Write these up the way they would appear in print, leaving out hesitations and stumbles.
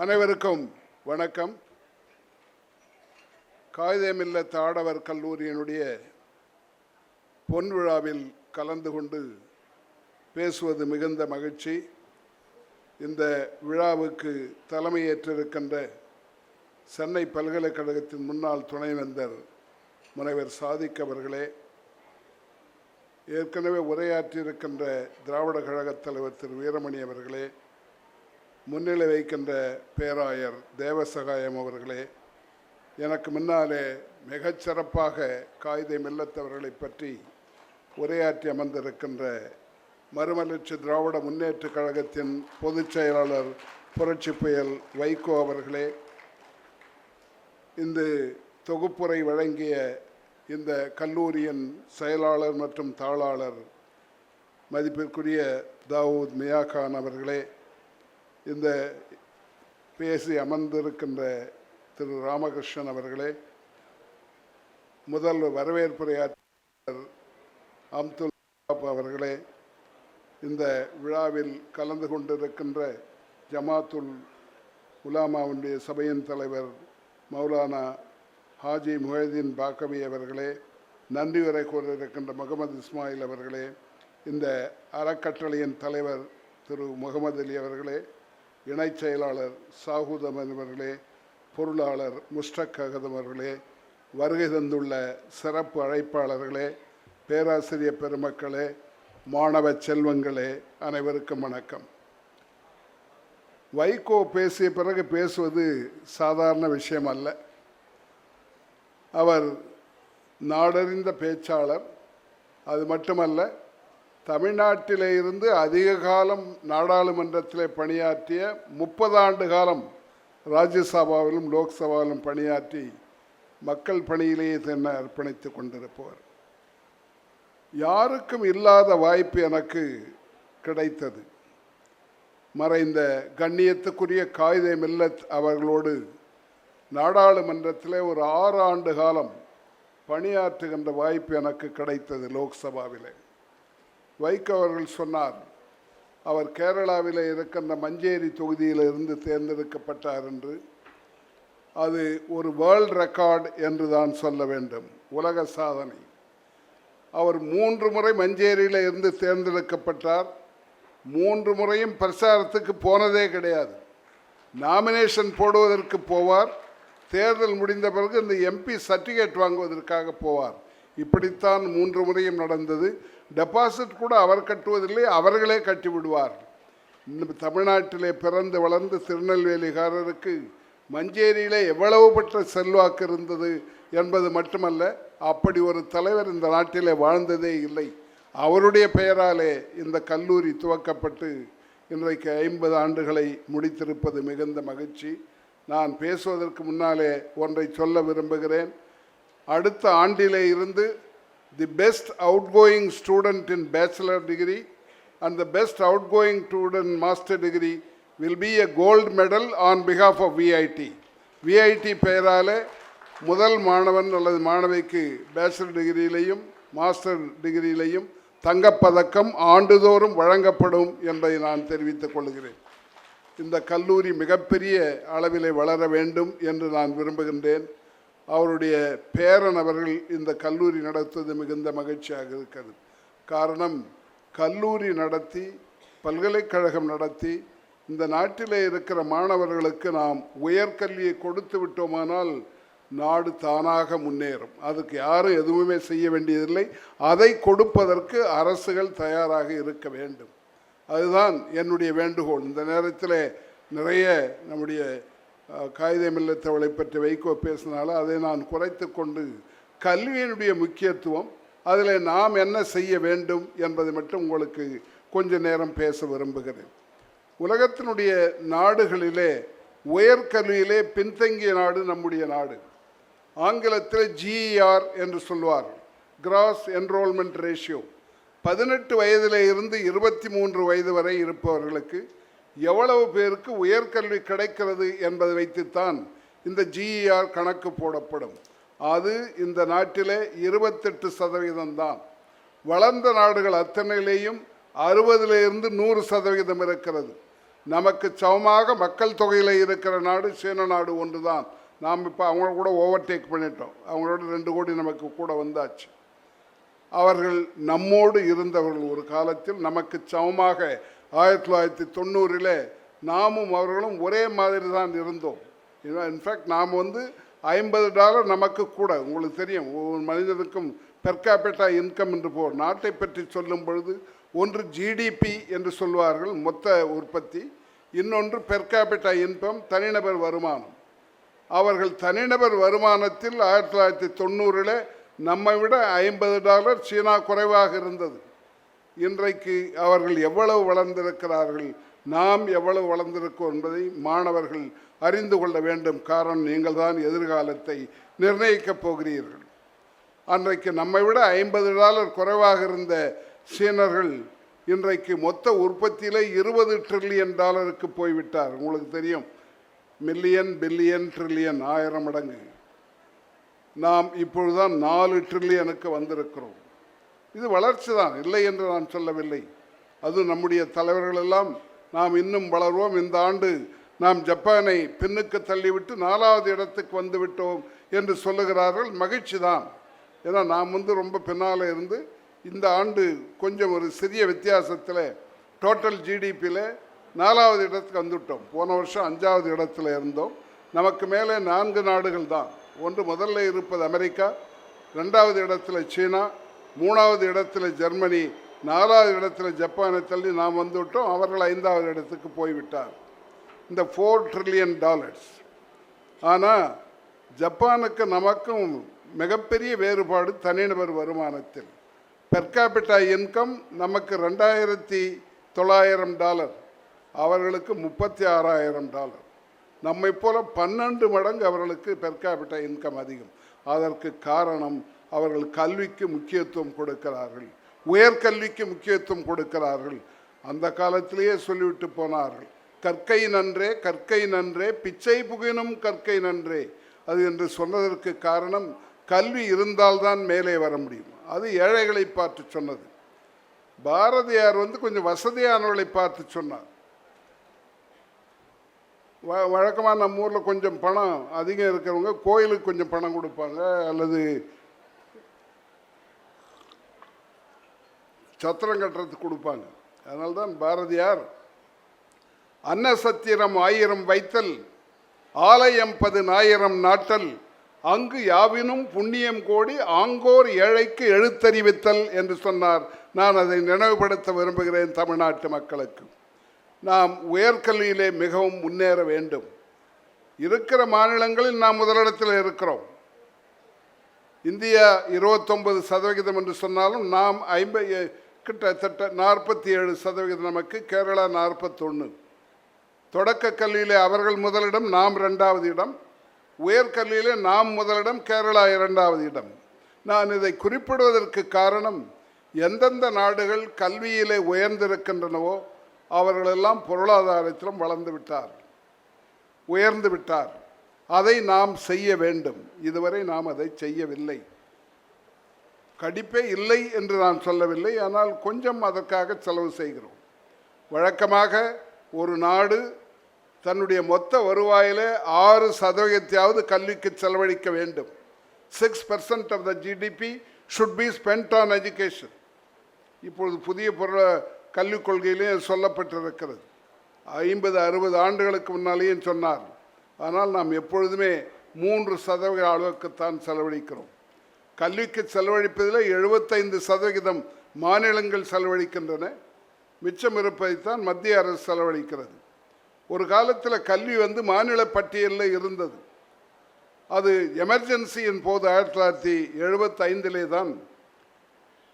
அனைவருக்கும் வணக்கம். காகிதமில்லத் ஆடவர் கல்லூரியினுடைய பொன் விழாவில் கலந்து கொண்டு பேசுவது மிகுந்த மகிழ்ச்சி. இந்த விழாவுக்கு தலைமையேற்றிருக்கின்ற சென்னை பல்கலைக்கழகத்தின் முன்னாள் துணைவேந்தர் முனைவர் சாதிக் அவர்களே, ஏற்கனவே உரையாற்றியிருக்கின்ற திராவிட கழகத் தலைவர் திரு வீரமணி அவர்களே, முன்னிலை வைக்கின்ற பேராயர் தேவசகாயம் அவர்களே, எனக்கு முன்னாலே மிகச்சிறப்பாக காகிதமில்லத்தவர்களை பற்றி உரையாற்றி அமர்ந்திருக்கின்ற மறுமலர்ச்சி திராவிட முன்னேற்ற கழகத்தின் பொதுச் செயலாளர் புரட்சி புயல் வைகோ அவர்களே, இந்த தொகுப்புரை வழங்கிய இந்த கல்லூரியின் செயலாளர் மற்றும் தாளாளர் மதிப்பிற்குரிய தாவூத் மியாகான் அவர்களே, இந்த பேசி அமர்ந்திருக்கின்ற திரு ராமகிருஷ்ணன் அவர்களே, முதல் வரவேற்புரையாற்றர் அம்துல் அவர்களே, இந்த விழாவில் கலந்து கொண்டிருக்கின்ற ஜமாத்துல் உலாமாவுடைய சபையின் தலைவர் மௌலானா ஹாஜி முஹைதீன் பாக்கவி அவர்களே, நன்றி உரை கூறியிருக்கின்ற முகமது இஸ்மாயில் அவர்களே, இந்த அறக்கட்டளையின் தலைவர் திரு முகமது அலி அவர்களே, இணைச் செயலாளர் சாஹூத் அமன் அவர்களே, பொருளாளர் முஸ்டக் அகதம் அவர்களே, வருகை தந்துள்ள சிறப்பு அழைப்பாளர்களே, பேராசிரியர் பெருமக்களே, மாணவ செல்வங்களே, அனைவருக்கும் வணக்கம். வைகோ பேசிய பிறகு பேசுவது சாதாரண விஷயம் அல்ல. அவர் நாடறிந்த பேச்சாளர். அது மட்டுமல்ல, தமிழ்நாட்டிலே இருந்து அதிக காலம் நாடாளுமன்றத்திலே பணியாற்றிய 30 ஆண்டு காலம் ராஜ்யசபாவிலும் லோக்சபாவிலும் பணியாற்றி மக்கள் பணியிலேயே தன்னை அர்ப்பணித்து கொண்டிருப்பவர். யாருக்கும் இல்லாத வாய்ப்பு எனக்கு கிடைத்தது. மறைந்த கண்ணியத்துக்குரிய காகிதமில்லத் அவர்களோடு நாடாளுமன்றத்திலே ஒரு 6 ஆண்டு காலம் பணியாற்றுகின்ற வாய்ப்பு எனக்கு கிடைத்தது லோக்சபாவிலே. வைகோ அவர்கள் சொன்னார், அவர் கேரளாவில் இருக்கின்ற மஞ்சேரி தொகுதியிலிருந்து தேர்ந்தெடுக்கப்பட்டார் என்று. அது ஒரு வேர்ல்ட் ரெக்கார்டு என்று தான் சொல்ல வேண்டும், உலக சாதனை. அவர் 3 முறை மஞ்சேரியில் இருந்து தேர்ந்தெடுக்கப்பட்டார். 3 முறையும் பிரச்சாரத்துக்கு போனதே கிடையாது. நாமினேஷன் போடுவதற்கு போவார், தேர்தல் முடிந்த பிறகு இந்த எம்பி சர்டிஃபிகேட் வாங்குவதற்காக போவார். இப்படித்தான் 3 முறையும் நடந்தது. டெபாசிட் கூட அவர் கட்டுவதில்லை, அவர்களே கட்டிவிடுவார். இந்த தமிழ்நாட்டிலே பிறந்து வளர்ந்து திருநெல்வேலிக்காரருக்கு மஞ்சேரியிலே எவ்வளவு பெற்ற செல்வாக்கு இருந்தது என்பது மட்டுமல்ல, அப்படி ஒரு தலைவர் இந்த நாட்டிலே வாழ்ந்ததே இல்லை. அவருடைய பெயராலே இந்த கல்லூரி துவக்கப்பட்டு இன்றைக்கு 50 ஆண்டுகளை முடித்திருப்பது மிகுந்த மகிழ்ச்சி. நான் பேசுவதற்கு முன்னாலே ஒன்றை சொல்ல விரும்புகிறேன். அடுத்த ஆண்டிலே இருந்து the best outgoing student in bachelor degree and the best outgoing student master degree will be a gold medal on behalf of VIT. VIT பெயராலே முதல் மாணவன் அல்லது மாணவிக்கு பேச்சுலர் டிகிரியிலையும் மாஸ்டர் டிகிரியிலையும் தங்கப்பதக்கம் ஆண்டுதோறும் வழங்கப்படும் என்பதை நான் தெரிவித்துக் கொள்கிறேன். இந்த கல்லூரி மிகப்பெரிய அளவிலே வளர வேண்டும் என்று நான் விரும்புகின்றேன். அவருடைய பேரன் அவர்கள் இந்த கல்லூரி நடத்துவது மிகுந்த மகிழ்ச்சியாக இருக்கிறது. காரணம், கல்லூரி நடத்தி பல்கலைக்கழகம் நடத்தி இந்த நாட்டிலே இருக்கிற மாணவர்களுக்கு நாம் உயர்கல்வியை கொடுத்து விட்டோமானால் நாடு தானாக முன்னேறும். அதுக்கு யாரும் எதுவுமே செய்ய வேண்டியதில்லை. அதை கொடுப்பதற்கு அரசுகள் தயாராக இருக்க வேண்டும். அதுதான் என்னுடைய வேண்டுகோள். இந்த நேரத்தில் நிறைய நம்முடைய காகிதமில்லத்தவளை பற்றி வைகோ பேசினாலும் அதை நான் குறைத்து கொண்டு கல்வியினுடைய முக்கியத்துவம், அதில் நாம் என்ன செய்ய வேண்டும் என்பதை மட்டும் உங்களுக்கு கொஞ்ச நேரம் பேச விரும்புகிறேன். உலகத்தினுடைய நாடுகளிலே உயர்கல்வியிலே பின்தங்கிய நாடு நம்முடைய நாடு. ஆங்கிலத்தில் GER என்று சொல்வார், கிராஸ் என்ரோல்மெண்ட் ரேஷியோ. 18 வயதிலே இருந்து 23 வயது வரை இருப்பவர்களுக்கு எவ்வளவு பேருக்கு உயர்கல்வி கிடைக்கிறது என்பதை வைத்துத்தான் இந்த GER கணக்கு போடப்படும். அது இந்த நாட்டிலே 28% தான். வளர்ந்த நாடுகள் அத்தனையிலேயும் 60லிருந்து 100% இருக்கிறது. நமக்கு சமமாக மக்கள் தொகையில் இருக்கிற நாடு சீன நாடு ஒன்று தான். நாம் இப்போ அவங்கள கூட ஓவர்டேக் பண்ணிட்டோம். அவங்களோட 2 கோடி நமக்கு கூட வந்தாச்சு. அவர்கள் நம்மோடு இருந்தவர்கள் ஒரு காலத்தில் நமக்கு சமமாக 1990 நாமும் அவர்களும் ஒரே மாதிரி தான் இருந்தோம். இன்ஃபேக்ட் நாம் $50 நமக்கு கூட. உங்களுக்கு தெரியும், ஒவ்வொரு மனிதனுக்கும் பெர் கேபிட்டா இன்கம் என்று நாட்டை பற்றி சொல்லும் பொழுது ஒன்று ஜிடிபி என்று சொல்வார்கள், மொத்த உற்பத்தி. இன்னொன்று பெர் கேபிட்டா இன்கம், தனிநபர் வருமானம். அவர்கள் தனிநபர் வருமானத்தில் 1990 நம்மை விட $50 சீனா குறைவாக இருந்தது. இன்றைக்கு அவர்கள் எவ்வளவு வளர்ந்திருக்கிறார்கள், நாம் எவ்வளவு வளர்ந்திருக்கோம் என்பதை மாணவர்கள் அறிந்து கொள்ள வேண்டும். காரணம், நீங்கள் தான் எதிர்காலத்தை நிர்ணயிக்கப் போகிறீர்கள். அன்றைக்கு நம்மை விட $50 குறைவாக இருந்த சீனர்கள் இன்றைக்கு மொத்த உற்பத்தியில் $20 ட்ரில்லியன் போய்விட்டார். உங்களுக்கு தெரியும், மில்லியன், பில்லியன், ட்ரில்லியன் 1000 மடங்கு. நாம் இப்பொழுதுதான் 4 ட்ரில்லியனுக்கு வந்திருக்கிறோம். இது வளர்ச்சி தான், இல்லை என்று நான் சொல்லவில்லை. அது நம்முடைய தலைவர்கள் எல்லாம் நாம் இன்னும் வளர்வோம், இந்த ஆண்டு நாம் ஜப்பானை பின்னுக்கு தள்ளிவிட்டு 4வது இடத்துக்கு வந்து விட்டோம் என்று சொல்லுகிறார்கள். மகிழ்ச்சி தான். ஏன்னா நாம் ரொம்ப பின்னால் இருந்து இந்த ஆண்டு கொஞ்சம் ஒரு சிறிய வித்தியாசத்தில் டோட்டல் ஜிடிபியில் 4வது இடத்துக்கு வந்துவிட்டோம். போன வருஷம் 5வது இடத்துல இருந்தோம். நமக்கு மேலே 4 நாடுகள் தான். ஒன்று முதல்ல இருப்பது அமெரிக்கா, 2வது இடத்துல சீனா, 3வது இடத்துல ஜெர்மனி, 4வது இடத்துல ஜப்பானை தள்ளி நாம் வந்துவிட்டோம். அவர்கள் 5வது இடத்துக்கு போய்விட்டார். இந்த $4 ட்ரில்லியன். ஆனால் ஜப்பானுக்கு நமக்கும் மிகப்பெரிய வேறுபாடு தனிநபர் வருமானத்தில். பெர் கேபிட்டா இன்கம் நமக்கு $2,900, அவர்களுக்கு $36,000. நம்மை போல 12 மடங்கு அவர்களுக்கு பெர் கேபிட்டா இன்கம் அதிகம். அதற்கு காரணம், அவர்கள் கல்விக்கு முக்கியத்துவம் கொடுக்கிறார்கள், உயர்கல்விக்கு முக்கியத்துவம் கொடுக்கிறார்கள். அந்த காலத்திலேயே சொல்லிவிட்டு போனார்கள், கற்கை நன்றே கற்கை நன்றே பிச்சை புகினும் கற்கை நன்றே. அது என்று சொன்னதற்கு காரணம், கல்வி இருந்தால்தான் மேலே வர முடியும். அது ஏழைகளை பார்த்து சொன்னது. பாரதியார் கொஞ்சம் வசதியானவர்களை பார்த்து சொன்னார். வழக்கமாக நம்ம ஊரில் கொஞ்சம் பணம் அதிகம் இருக்கிறவங்க கோயிலுக்கு கொஞ்சம் பணம் கொடுப்பாங்க, அல்லது சத்திரம் கட்டுறதுக்கு கொடுப்பாங்க. அதனால்தான் பாரதியார் அன்ன சத்திரம் 1000 வைத்தல், ஆலயம் 10,000 நாட்டல், அங்கு யாவினும் புண்ணியம் கோடி, ஆங்கோர் ஏழைக்கு எழுத்தறிவித்தல் என்று சொன்னார். நான் அதை நினைவுபடுத்த விரும்புகிறேன் தமிழ்நாட்டு மக்களுக்கு. நாம் உயர்கல்வியிலே மிகவும் முன்னேற வேண்டும். இருக்கிற மாநிலங்களில் நாம் முதலிடத்தில் இருக்கிறோம். இந்தியா 29% என்று சொன்னாலும் நாம் கிட்டத்தட்ட 47% நமக்கு. கேரளா 41. தொடக்க கல்வியிலே அவர்கள் முதலிடம், நாம் 2வது இடம். உயர்கல்வியிலே நாம் முதலிடம், கேரளா 2வது இடம். நான் இதை குறிப்பிடுவதற்கு காரணம், எந்தெந்த நாடுகள் கல்வியிலே உயர்ந்திருக்கின்றனவோ அவர்களெல்லாம் பொருளாதாரத்திலும் வளர்ந்து விட்டார், உயர்ந்து விட்டார். அதை நாம் செய்ய வேண்டும். இதுவரை நாம் அதை செய்யவில்லை. கடிப்பே இல்லை என்று நான் சொல்லவில்லை, ஆனால் கொஞ்சம் அதற்காக செலவு செய்கிறோம். வழக்கமாக ஒரு நாடு தன்னுடைய மொத்த வருவாயிலே 6% கல்விக்கு செலவழிக்க வேண்டும். 6% of the GDP should be spent on education. இப்பொழுது புதிய கல்விக் கொள்கையிலே சொல்லப்பட்டிருக்கிறது. 50-60 ஆண்டுகளுக்கு முன்னாலேயே சொன்னார். ஆனால் நாம் எப்பொழுதுமே 3% அளவுக்குத்தான் செலவழிக்கிறோம். கல்விக்கு செலவழிப்பதில் 75% மாநிலங்கள் செலவழிக்கின்றன, மிச்சம் இருப்பதைத்தான் மத்திய அரசு செலவழிக்கிறது. ஒரு காலத்தில் கல்வி மாநில பட்டியலில் இருந்தது. அது எமர்ஜென்சியின் போது 1975 தான்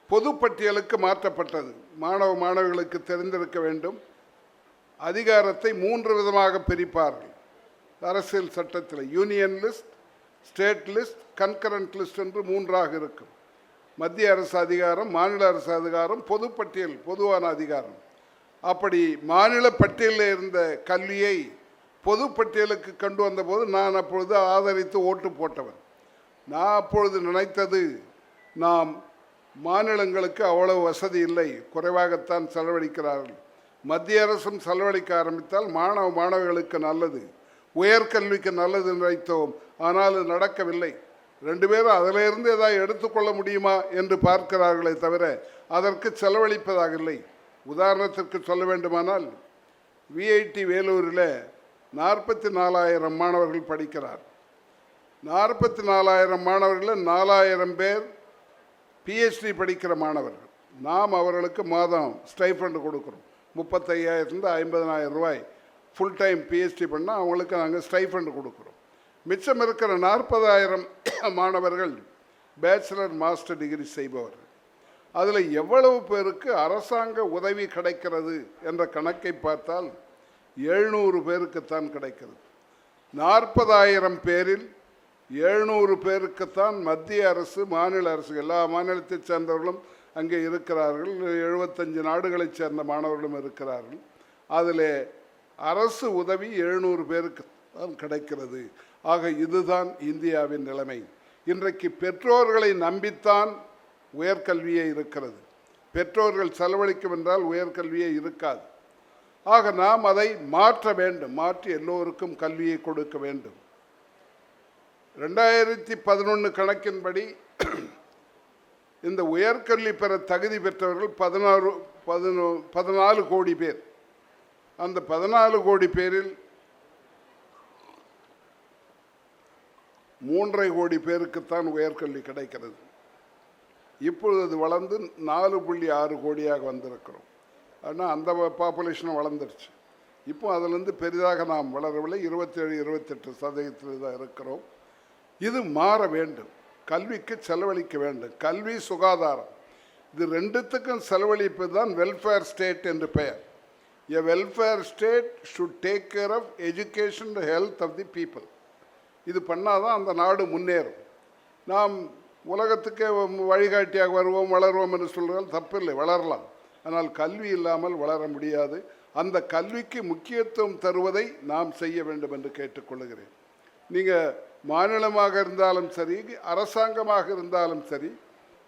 பொது பட்டியலுக்கு மாற்றப்பட்டது. மாணவர்களுக்கு தெரிந்திருக்க வேண்டும், அதிகாரத்தை 3 விதமாக பிரிப்பார்கள் அரசியல் சட்டத்தில். Union list, state list, concurrent list என்று 3ஆக இருக்கும். மத்திய அரசு அதிகாரம், மாநில அரசு அதிகாரம், பொது பட்டியல், பொதுவான அதிகாரம். அப்படி மாநில பட்டியலில் இருந்த கல்வியை பொது பட்டியலுக்கு கொண்டு வந்தபோது நான் அப்பொழுது ஆதரித்து ஓட்டு போட்டவன். நான் அப்பொழுது நினைத்தது, நாம் மாநிலங்களுக்கு அவ்வளவு வசதி இல்லை, குறைவாகத்தான் செலவழிக்கிறார்கள். மத்திய அரசும் செலவழிக்க ஆரம்பித்தால் மாணவர்களுக்கு நல்லது, உயர்கல்விக்கு நல்லது நினைத்தோம். ஆனால் அது நடக்கவில்லை. ரெண்டு பேரும் அதிலிருந்து ஏதாவது எடுத்துக்கொள்ள முடியுமா என்று பார்க்கிறார்களே தவிர அதற்கு செலவழிப்பதாக இல்லை. உதாரணத்திற்கு சொல்ல வேண்டுமானால், விஐடி வேலூரில் 44,000 மாணவர்கள் படிக்கிறார். 44,000 மாணவர்களில் 4,000 பேர் பிஹெச்டி படிக்கிற மாணவர்கள். நாம் அவர்களுக்கு மாதம் ஸ்டைஃபண்ட் கொடுக்குறோம். 35,000 50,000 ரூபாய் ஃபுல் டைம் பிஹெச்டி பண்ணால் அவங்களுக்கு நாங்கள் ஸ்டைஃபண்ட் கொடுக்குறோம். மிச்சம் இருக்கிற 40,000 மாணவர்கள் பேச்சுலர் மாஸ்டர் டிகிரி செய்பவர்கள். அதில் எவ்வளவு பேருக்கு அரசாங்க உதவி கிடைக்கிறது என்ற கணக்கை பார்த்தால் 700 பேருக்குத்தான் கிடைக்கிறது. 40,000 பேரில் 700 பேருக்குத்தான் மத்திய அரசு, மாநில அரசு, எல்லா மாநிலத்தைச் சேர்ந்தவர்களும் அங்கே இருக்கிறார்கள். 75 நாடுகளைச் சேர்ந்த மாணவர்களும் இருக்கிறார்கள். அதில் அரசு உதவி 700 பேருக்கு தான் கிடைக்கிறது. ஆக இதுதான் இந்தியாவின் நிலைமை. இன்றைக்கு பெற்றோர்களை நம்பித்தான் உயர்கல்வியே இருக்கிறது. பெற்றோர்கள் செலவழிக்கும் என்றால் உயர்கல்வியே இருக்காது. ஆக நாம் அதை மாற்ற வேண்டும். மாற்றி எல்லோருக்கும் கல்வியை கொடுக்க வேண்டும். 2011 கணக்கின்படி இந்த உயர்கல்வி பெற தகுதி பெற்றவர்கள் 14 கோடி பேர். அந்த 14 கோடி பேரில் 3.5 கோடி பேருக்குத்தான் உயர்கல்வி கிடைக்கிறது. இப்பொழுது அது வளர்ந்து 4.6 கோடியாக வந்திருக்கிறோம். ஆனால் அந்த பாப்புலேஷனும் வளர்ந்துருச்சு. இப்போ அதிலிருந்து பெரிதாக நாம் வளரவில்லை. 27-28% தான் இருக்கிறோம். இது மாற வேண்டும். கல்விக்கு செலவழிக்க வேண்டும். கல்வி, சுகாதாரம், இது ரெண்டுத்துக்கும் செலவழிப்பது தான் வெல்ஃபேர் ஸ்டேட் என்று பெயர். A welfare state should take care of education and health of the people. இது பண்ணாதான் அந்த நாடு முன்னேறும். நாம் உலகத்துக்கே வழிகாட்டியாக வருவோம், வளருவோம் என்று சொல்கிறால் தப்பில்லை, வளரலாம். ஆனால் கல்வி இல்லாமல் வளர முடியாது. அந்த கல்விக்கு முக்கியத்துவம் தருவதை நாம் செய்ய வேண்டும் என்று கேட்டுக்கொள்கிறேன். நீங்கள் மாநிலமாக இருந்தாலும் சரி, அரசாங்கமாக இருந்தாலும் சரி,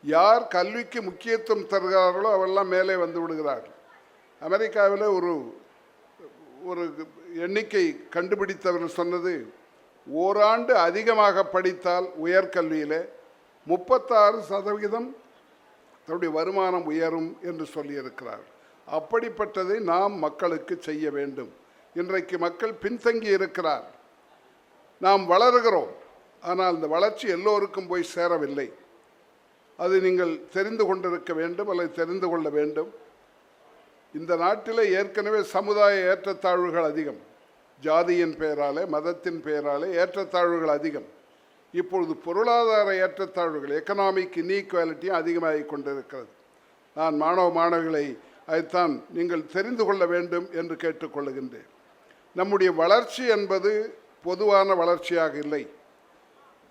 யார் கல்விக்கு முக்கியத்துவம் தருகிறார்களோ அவெல்லாம் மேலே வந்து விடுகிறார்கள். அமெரிக்காவில் ஒரு எண்ணிக்கை கண்டுபிடித்தவர்கள் சொன்னது, ஓராண்டு அதிகமாக படித்தால் உயர்கல்வியில் 36% தன்னுடைய வருமானம் உயரும் என்று சொல்லியிருக்கிறார். அப்படிப்பட்டதை நாம் மக்களுக்கு செய்ய வேண்டும். இன்றைக்கு மக்கள் பின்தங்கி இருக்கிறார். நாம் வளர்கிறோம், ஆனால் இந்த வளர்ச்சி எல்லோருக்கும் போய் சேரவில்லை. அது நீங்கள் தெரிந்து கொண்டிருக்க வேண்டும் அல்லது தெரிந்து கொள்ள வேண்டும். இந்த நாட்டில் ஏற்கனவே சமுதாய ஏற்றத்தாழ்வுகள் அதிகம். ஜாதியின் பெயராலே, மதத்தின் பெயராலே ஏற்றத்தாழ்வுகள் அதிகம். இப்பொழுது பொருளாதார ஏற்றத்தாழ்வுகள், எக்கனாமிக் இன்ஈக்வாலிட்டியும் அதிகமாகி கொண்டிருக்கிறது. நான் மாணவ மாணவிகளை அதைத்தான் நீங்கள் தெரிந்து கொள்ள வேண்டும் என்று கேட்டுக்கொள்ளுகின்றேன். நம்முடைய வளர்ச்சி என்பது பொதுவான வளர்ச்சியாக இல்லை.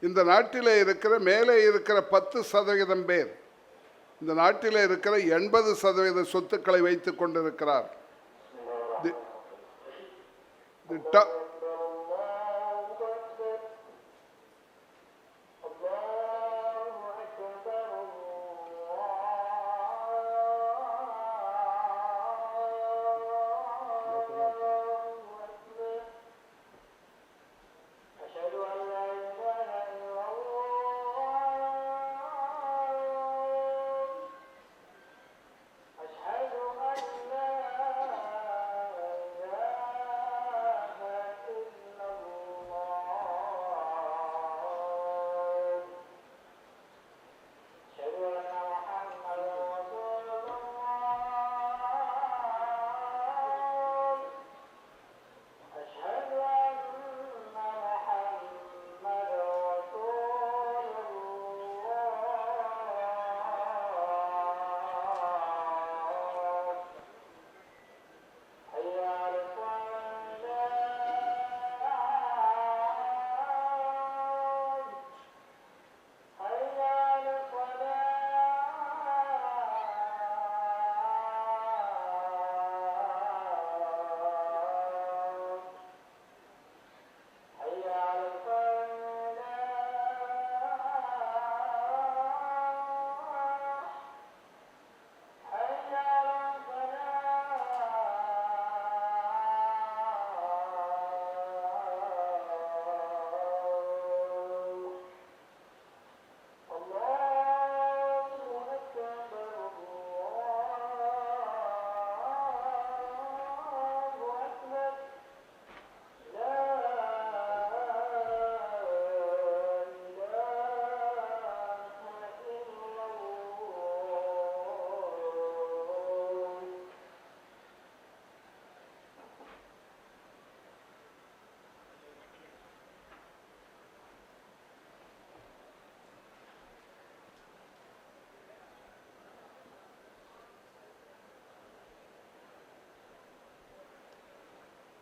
இந்த நாட்டில் இருக்கிற மேலே இருக்கிற 10% பேர் இந்த நாட்டில் இருக்கிற 80% சொத்துக்களை வைத்துக் கொண்டிருக்கிறார்.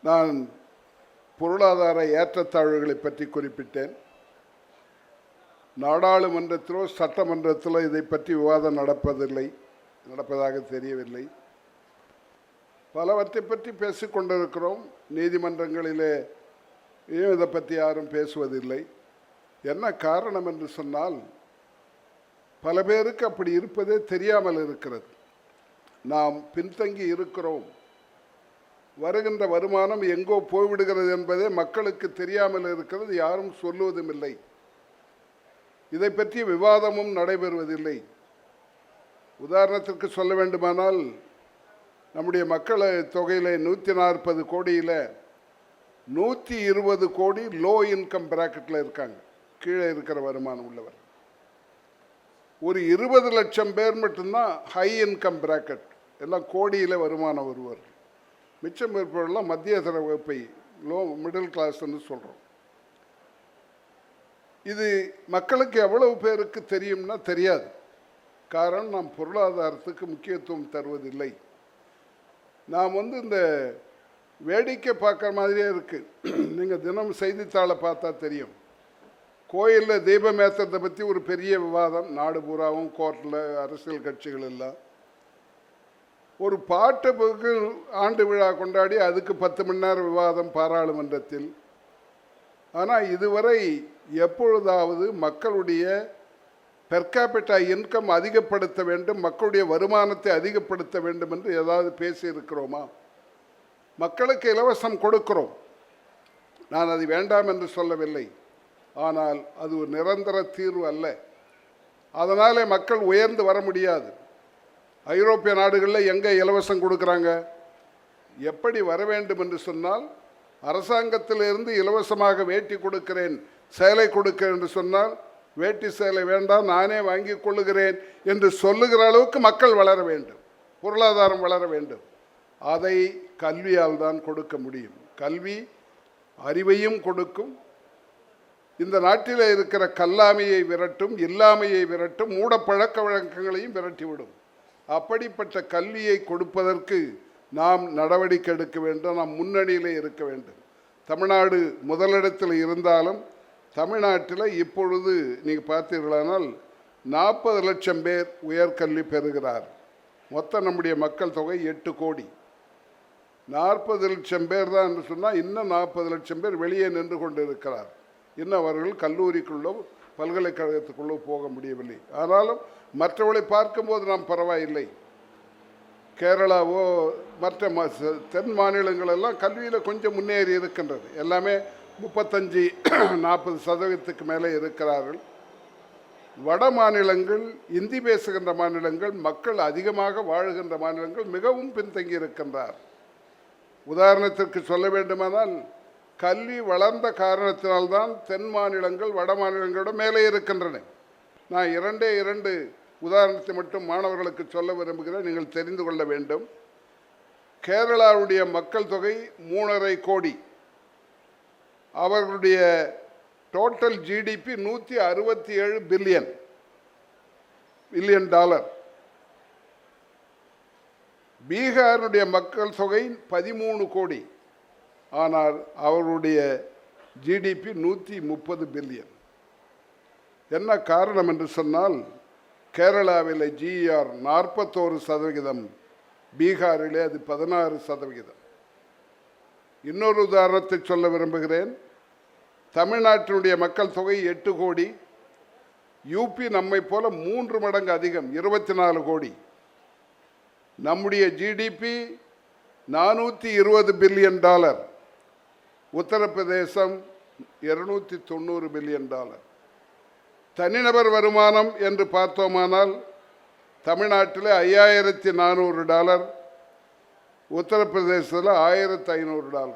நான் பொருளாதார ஏற்றத்தாழ்வுகளை பற்றி குறிப்பிட்டேன். நாடாளுமன்றத்திலோ சட்டமன்றத்திலோ இதை பற்றி விவாதம் நடப்பதாக தெரியவில்லை. பலவற்றை பற்றி பேசிக்கொண்டிருக்கிறோம். நீதிமன்றங்களிலே இதை பற்றி யாரும் பேசுவதில்லை. என்ன காரணம் என்று சொன்னால், பல பேருக்கு அப்படி இருப்பதே தெரியாமல் இருக்கிறது. நாம் பின்தங்கி இருக்கிறோம், வருகின்ற வருமானம் எங்கோ போய்விடுகிறது என்பதே மக்களுக்கு தெரியாமல் இருக்கிறது. யாரும் சொல்லுவதும் இல்லை. இதை பற்றி விவாதமும் நடைபெறுவதில்லை. உதாரணத்திற்கு சொல்ல வேண்டுமானால், நம்முடைய மக்கள் தொகையில் 140 கோடியில் 120 கோடி லோ இன்கம் பிராக்கெட்டில் இருக்காங்க, கீழே இருக்கிற வருமானம் உள்ளவர். ஒரு 20 லட்சம் பேர் மட்டும்தான் ஹை இன்கம் பிராக்கெட், எல்லாம் கோடியில் வருமானம் வருவார். மிச்சம் இருப்பவர்கள்லாம் மத்திய தர வகுப்பை, லோ மிடில் கிளாஸ்ன்னு சொல்கிறோம். இது மக்களுக்கு எவ்வளவு பேருக்கு தெரியும்னா தெரியாது. காரணம், நாம் பொருளாதாரத்துக்கு முக்கியத்துவம் தருவதில்லை. நாம் இந்த வேடிக்கை பார்க்குற மாதிரியே இருக்குது. நீங்கள் தினம் செய்தித்தாளை பார்த்தா தெரியும். கோயிலில் தீபம் ஏற்றுறதை பற்றி ஒரு பெரிய விவாதம், நாடு பூராவும், கோர்ட்டில், அரசியல் கட்சிகள் எல்லாம். ஒரு பாட்டுக்கு ஆண்டு விழா கொண்டாடி அதுக்கு 10 மணி நேரம் விவாதம் பாராளுமன்றத்தில். ஆனால் இதுவரை எப்பொழுதாவது மக்களுடைய பெர்காபிட்டா இன்கம் அதிகப்படுத்த வேண்டும், மக்களுடைய வருமானத்தை அதிகப்படுத்த வேண்டும் என்று ஏதாவது பேசியிருக்கிறோமா? மக்களுக்கு இலவசம் கொடுக்கிறோம், நான் அது வேண்டாம் என்று சொல்லவில்லை. ஆனால் அது ஒரு நிரந்தர தீர்வு அல்ல. அதனாலே மக்கள் உயர்ந்து வர முடியாது. ஐரோப்பிய நாடுகளில் எங்கே இலவசம் கொடுக்குறாங்க? எப்படி வர வேண்டும் என்று சொன்னால், அரசாங்கத்திலிருந்து இலவசமாக வேட்டி கொடுக்கிறேன், சேலை கொடுக்கிறேன் என்று சொன்னால், வேட்டி சேலை வேண்டாம் நானே வாங்கி கொள்ளுகிறேன் என்று சொல்லுகிற அளவுக்கு மக்கள் வளர வேண்டும், பொருளாதாரம் வளர வேண்டும். அதை கல்வியால் தான் கொடுக்க முடியும். கல்வி அறிவையும் கொடுக்கும், இந்த நாட்டில் இருக்கிற கல்லாமையை விரட்டும், இல்லாமையை விரட்டும், மூட பழக்க வழக்கங்களையும் விரட்டிவிடும். அப்படிப்பட்ட கல்வியை கொடுப்பதற்கு நாம் நடவடிக்கை எடுக்க வேண்டும். நாம் முன்னணியிலே இருக்க வேண்டும். தமிழ்நாடு முதலிடத்தில் இருந்தாலும் தமிழ்நாட்டில் இப்பொழுது நீங்கள் பார்த்தீர்களானால் 40 லட்சம் பேர் உயர்கல்வி பெறுகிறார். மொத்தம் நம்முடைய மக்கள் தொகை 8 கோடி. 40 லட்சம் பேர் தான் என்று சொன்னால், இன்னும் 40 லட்சம் பேர் வெளியே நின்று கொண்டு இருக்கிறார். இன்னும் அவர்கள் கல்லூரிக்குள்ளோ பல்கலைக்கழகத்துக்குள்ளோ போக முடியவில்லை. ஆனாலும் மற்றவர்களை பார்க்கும்போது நாம் பரவாயில்லை. கேரளாவோ மற்ற தென் மாநிலங்களெல்லாம் கல்வியில் கொஞ்சம் முன்னேறி இருக்கின்றது. எல்லாமே 35-40% மேலே இருக்கிறார்கள். வட மாநிலங்கள், இந்தி பேசுகின்ற மாநிலங்கள், மக்கள் அதிகமாக வாழுகின்ற மாநிலங்கள் மிகவும் பின்தங்கி இருக்கின்றார். உதாரணத்திற்கு சொல்ல வேண்டுமானால், கல்வி வளர்ந்த காரணத்தினால்தான் தென் மாநிலங்கள் வட மாநிலங்களோட மேலே இருக்கின்றன. நான் 2 உதாரணத்தை மட்டும் மாணவர்களுக்கு சொல்ல விரும்புகிறேன், நீங்கள் தெரிந்து கொள்ள வேண்டும். கேரளாவுடைய மக்கள் தொகை 3.5 கோடி. அவர்களுடைய டோட்டல் ஜிடிபி 167 பில்லியன் டாலர். பீகாருடைய மக்கள் தொகை 13 கோடி. ஆனால் அவர்களுடைய ஜிடிபி 130 பில்லியன். என்ன காரணம் என்று சொன்னால், கேரளாவில் ஜிஆர் 41%, பீகாரிலே அது 16%. இன்னொரு உதாரணத்தை சொல்ல விரும்புகிறேன். தமிழ்நாட்டினுடைய மக்கள் தொகை 8 கோடி. யூபி நம்மை போல 3 மடங்கு அதிகம், 24 கோடி. நம்முடைய GDP 420 billion dollar. Uttar Pradesh 290 billion dollar. தனிநபர் வருமானம் என்று பார்த்தோமானால், தமிழ்நாட்டில் $5400, உத்தரப்பிரதேசத்தில் $1500.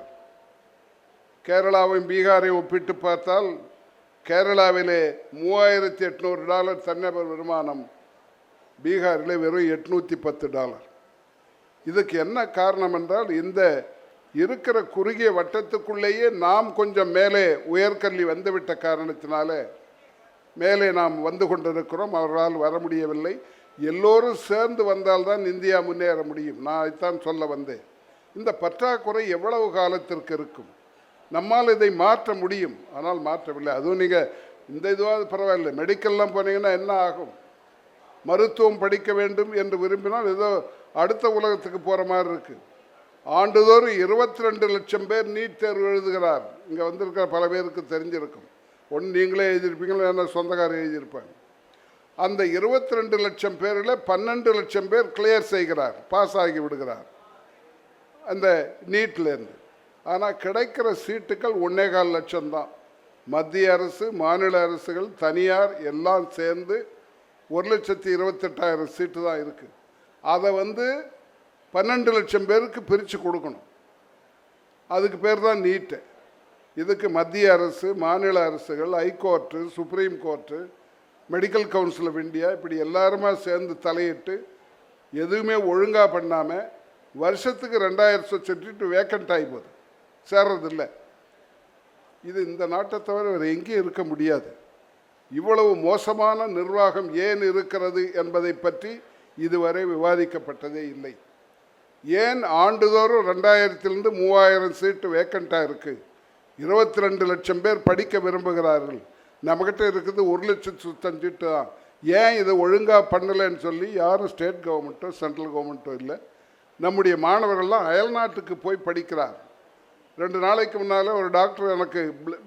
கேரளாவையும் பீகாரையும் ஒப்பிட்டு பார்த்தால், கேரளாவிலே $3800 தனிநபர் வருமானம், பீகாரில் வெறும் $810. இதுக்கு என்ன காரணம் என்றால், இந்த இருக்கிற குறுகிய வட்டத்துக்குள்ளேயே நாம் கொஞ்சம் மேலே உயர்கல்வி வந்துவிட்ட காரணத்தினால மேலே நாம் வந்து கொண்டிருக்கிறோம். அவர்களால் வர முடியவில்லை. எல்லோரும் சேர்ந்து வந்தால்தான் இந்தியா முன்னேற முடியும். நான் இதைத்தான் சொல்ல வந்தேன். இந்த பற்றாக்குறை எவ்வளவு காலத்திற்கு இருக்கும்? நம்மால் இதை மாற்ற முடியும், ஆனால் மாற்றவில்லை. அதுவும் நீங்கள் இந்த இதுவாக பரவாயில்லை, மெடிக்கல்லாம் போனீங்கன்னா என்ன ஆகும்? மருத்துவம் படிக்க வேண்டும் என்று விரும்பினால் ஏதோ அடுத்த உலகத்துக்கு போகிற மாதிரி இருக்குது. ஆண்டுதோறும் 22 லட்சம் பேர் நீட் தேர்வு எழுதுகிறார். இங்கே வந்திருக்கிற பல பேருக்கு தெரிஞ்சிருக்கும். ஒன்று நீங்களே எழுதியிருப்பீங்களோ, என்ன சொந்தக்காரர் எழுதியிருப்பாங்க. அந்த 22 லட்சம் பேரில் 12 லட்சம் பேர் கிளியர் செய்கிறார், பாஸ் ஆகி விடுகிறார் அந்த நீட்லேருந்து. ஆனால் கிடைக்கிற சீட்டுகள் 1.25 லட்சம் தான். மத்திய அரசு, மாநில அரசுகள், தனியார் எல்லாம் சேர்ந்து 1,28,000 சீட்டு தான் இருக்குது. அதை 12 லட்சம் பேருக்கு பிரித்து கொடுக்கணும். அதுக்கு பேர் தான் நீட்டு. இதுக்கு மத்திய அரசு, மாநில அரசுகள், high court, supreme court, medical council of India இப்படி எல்லாருமா சேர்ந்து தலையிட்டு எதுவுமே ஒழுங்காக பண்ணாமல் வருஷத்துக்கு 2000 சீட்டு வேக்கண்ட் ஆகி போகுது, சேர்றதில்லை. இது இந்த நாட்டை தவிர வேறு எங்கேயும் இருக்க முடியாது. இவ்வளவு மோசமான நிர்வாகம் ஏன் இருக்கிறது என்பதை பற்றி இதுவரை விவாதிக்கப்பட்டதே இல்லை. ஏன் ஆண்டுதோறும் 2000 3000 சீட்டு வேக்கண்ட்டாக இருக்குது? 22 லட்சம் பேர் படிக்க விரும்புகிறார்கள். நம்மக்கிட்ட இருக்குது 1,00,000 சீட்டு தான். ஏன் இதை ஒழுங்காக பண்ணலைன்னு சொல்லி யாரும் ஸ்டேட் கவர்மெண்ட்டோ சென்ட்ரல் கவர்மெண்ட்டோ இல்லை. நம்முடைய மாணவர்கள்லாம் அயல்நாட்டுக்கு போய் படிக்கிறார். 2 நாளைக்கு முன்னால் ஒரு டாக்டர் எனக்கு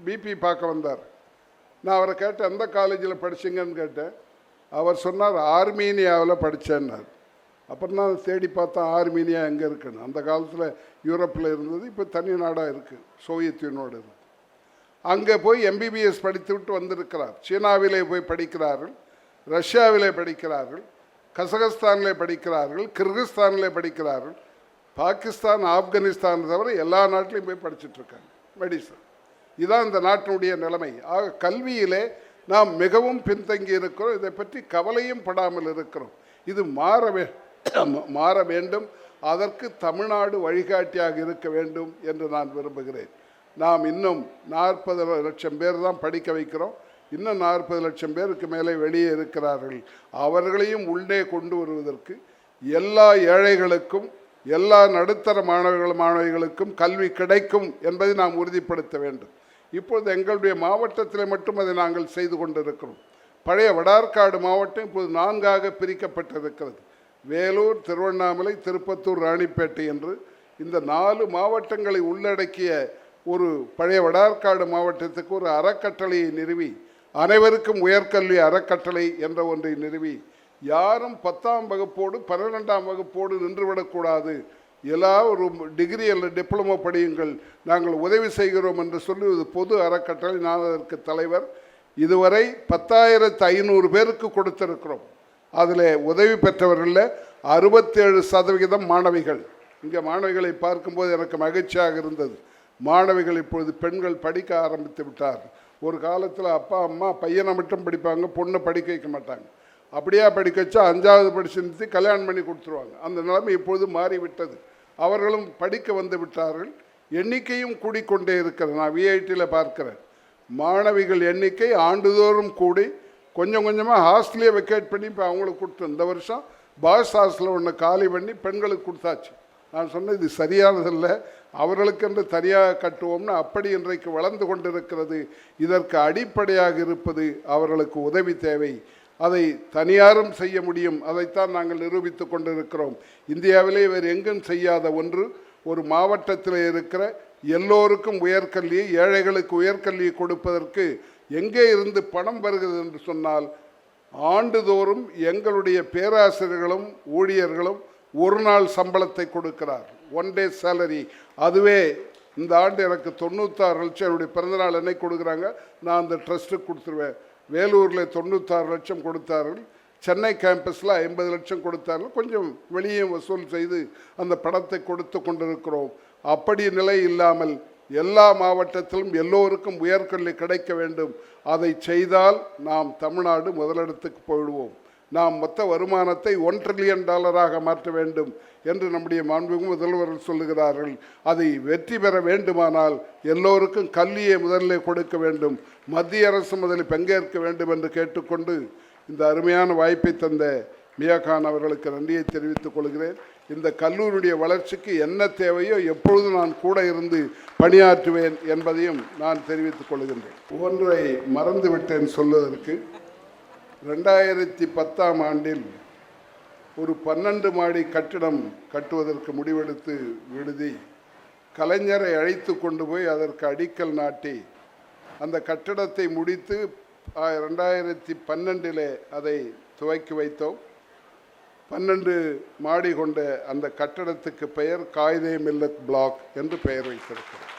பிபி பார்க்க வந்தார். நான் அவரை கேட்டேன், எந்த காலேஜில் படிச்சிங்கன்னு கேட்டேன். அவர் சொன்னார், ஆர்மீனியாவில் படித்தேன்னார். அப்புறம் தான் தேடி பார்த்தா ஆர்மீனியா எங்கே இருக்குன்னு. அந்த காலத்தில் யூரோப்பில் இருந்தது, இப்போ தனி நாடாக இருக்குது, சோவியத் யூனியனோடு இருக்குது. அங்கே போய் எம்பிபிஎஸ் படித்து விட்டு வந்திருக்கிறார். சீனாவிலே போய் படிக்கிறார்கள், ரஷ்யாவிலே படிக்கிறார்கள், கசகஸ்தானிலே படிக்கிறார்கள், கிர்கிஸ்தானிலே படிக்கிறார்கள், பாகிஸ்தான், ஆப்கானிஸ்தான் தவிர எல்லா நாட்டிலையும் போய் படிச்சுட்ருக்காங்க மெடிசன். இதுதான் இந்த நாட்டினுடைய நிலைமை. ஆக கல்வியிலே நாம் மிகவும் பின்தங்கி இருக்கிறோம். இதை பற்றி கவலையும் படாமல் இருக்கிறோம். இது மாற வேண்டும். அதற்கு தமிழ்நாடு வழிகாட்டியாக இருக்க வேண்டும் என்று நான் விரும்புகிறேன். நாம் இன்னும் 40 லட்சம் பேர் தான் படிக்க வைக்கிறோம். இன்னும் 40 லட்சம் பேருக்கு மேலே வெளியே இருக்கிறார்கள். அவர்களையும் உள்ளே கொண்டு வருவதற்கு எல்லா ஏழைகளுக்கும், எல்லா நடுத்தர மாணவிகளுக்கும் கல்வி கிடைக்கும் என்பதை நாம் உறுதிப்படுத்த வேண்டும். இப்பொழுது எங்களுடைய மாவட்டத்தில் மட்டும் அதை நாங்கள் செய்து கொண்டிருக்கிறோம். பழைய வடார்காடு மாவட்டம் இப்போது 4ஆக பிரிக்கப்பட்டிருக்கிறது. வேலூர், திருவண்ணாமலை, திருப்பத்தூர், ராணிப்பேட்டை என்று இந்த 4 மாவட்டங்களை உள்ளடக்கிய ஒரு பழைய வடார்காடு மாவட்டத்துக்கு ஒரு அறக்கட்டளையை நிறுவி, அனைவருக்கும் உயர்கல்வி அறக்கட்டளை என்ற ஒன்றை நிறுவி, யாரும் 10ஆம் வகுப்போடு 12ஆம் வகுப்போடு நின்றுவிடக்கூடாது, எல்லா ஒரு டிகிரி அல்லது டிப்ளமோ படியுங்கள், நாங்கள் உதவி செய்கிறோம் என்று சொல்லி ஒரு பொது அறக்கட்டளை. நான் அதற்கு தலைவர். இதுவரை 10,500 பேருக்கு கொடுத்திருக்கிறோம். அதில் உதவி பெற்றவர்களில் 67% மாணவிகள். இங்கே மாணவிகளை பார்க்கும்போது எனக்கு மகிழ்ச்சியாக இருந்தது. மாணவிகள் இப்பொழுது பெண்கள் படிக்க ஆரம்பித்து விட்டார்கள். ஒரு காலத்தில் அப்பா அம்மா பையனை மட்டும் படிப்பாங்க, பொண்ணை படிக்க வைக்க மாட்டாங்க. அப்படியே படிக்க வச்சா 5ஆவது படிச்சு நிறுத்தி கல்யாணம் பண்ணி கொடுத்துருவாங்க. அந்த நிலைமை இப்பொழுது மாறிவிட்டது. அவர்களும் படிக்க வந்து விட்டார்கள். எண்ணிக்கையும் கூடிக்கொண்டே இருக்கிறது. நான் விஐடியில் பார்க்கிறேன். மாணவிகள் எண்ணிக்கை ஆண்டுதோறும் கூடி கொஞ்சம் கொஞ்சமாக ஹாஸ்டலே வெக்கேட் பண்ணி இப்போ அவங்களுக்கு கொடுத்து, இந்த வருஷம் பாய்ஸ் ஹாஸ்டலில் ஒன்று காலி பண்ணி பெண்களுக்கு கொடுத்தாச்சு. நான் சொன்னேன், இது சரியானதில்லை, அவர்களுக்கென்று தனியாக கட்டுவோம்னு. அப்படி இன்றைக்கு வளர்ந்து கொண்டிருக்கிறது. இதற்கு அடிப்படையாக இருப்பது அவர்களுக்கு உதவி தேவை. அதை தனியாரும் செய்ய முடியும். அதைத்தான் நாங்கள் நிரூபித்து கொண்டிருக்கிறோம். இந்தியாவிலே வேறு எங்கும் செய்யாத ஒன்று, ஒரு மாவட்டத்தில் இருக்கிற எல்லோருக்கும் உயர்கல்வியை, ஏழைகளுக்கு உயர்கல்வியை கொடுப்பதற்கு எங்கே இருந்து பணம் வருகிறது என்று சொன்னால், ஆண்டுதோறும் எங்களுடைய பேராசிரியர்களும் ஊழியர்களும் ஒரு நாள் சம்பளத்தை கொடுக்கிறார், 1 day சேலரி. அதுவே இந்த ஆண்டு எனக்கு 96 லட்சம் என்னுடைய பிறந்தநாள் என்னைக்கு கொடுக்குறாங்க, நான் அந்த ட்ரஸ்ட்டுக்கு கொடுத்துருவேன். வேலூரில் 96 லட்சம் கொடுத்தார்கள். சென்னை கேம்பஸில் 50 லட்சம் கொடுத்தார்கள். கொஞ்சம் வெளியே வசூல் செய்து அந்த பணத்தை கொடுத்து கொண்டிருக்கிறோம். அப்படி நிலை இல்லாமல் எல்லா மாவட்டத்திலும் எல்லோருக்கும் உயர்கல்வி கிடைக்க வேண்டும். அதை செய்தால் நாம் தமிழ்நாடு முதலிடத்துக்கு போயிடுவோம். நாம் மொத்த வருமானத்தை $1 trillion மாற்ற வேண்டும் என்று நம்முடைய மாண்புமிகு முதல்வர்கள் சொல்லுகிறார்கள். அதை வெற்றி பெற வேண்டுமானால் எல்லோருக்கும் கல்வியை முதலில் கொடுக்க வேண்டும். மத்திய அரசு முதலில் பங்கேற்க வேண்டும் என்று கேட்டுக்கொண்டு இந்த அருமையான வாய்ப்பை தந்த மியா கான் அவர்களுக்கு நன்றியை தெரிவித்துக் கொள்கிறேன். இந்த கல்லூரியுடைய வளர்ச்சிக்கு என்ன தேவையோ எப்பொழுதும் நான் கூட இருந்து பணியாற்றுவேன் என்பதையும் நான் தெரிவித்துக் கொள்கின்றேன். ஒன்றை மறந்துவிட்டேன் சொல்வதற்கு. 2010ஆம் ஆண்டில் ஒரு 12 மாடி கட்டிடம் கட்டுவதற்கு முடிவெடுத்து விடுதி கலைஞரை அழைத்து கொண்டு போய் அதற்கு அடிக்கல் நாட்டி அந்த கட்டிடத்தை முடித்து 2012 அதை துவக்கி வைத்தோம். 12 மாடி கொண்ட அந்த கட்டடத்துக்கு பெயர் காயிதே மில்லத் பிளாக் என்று பெயர் வைத்திருக்கிறோம்.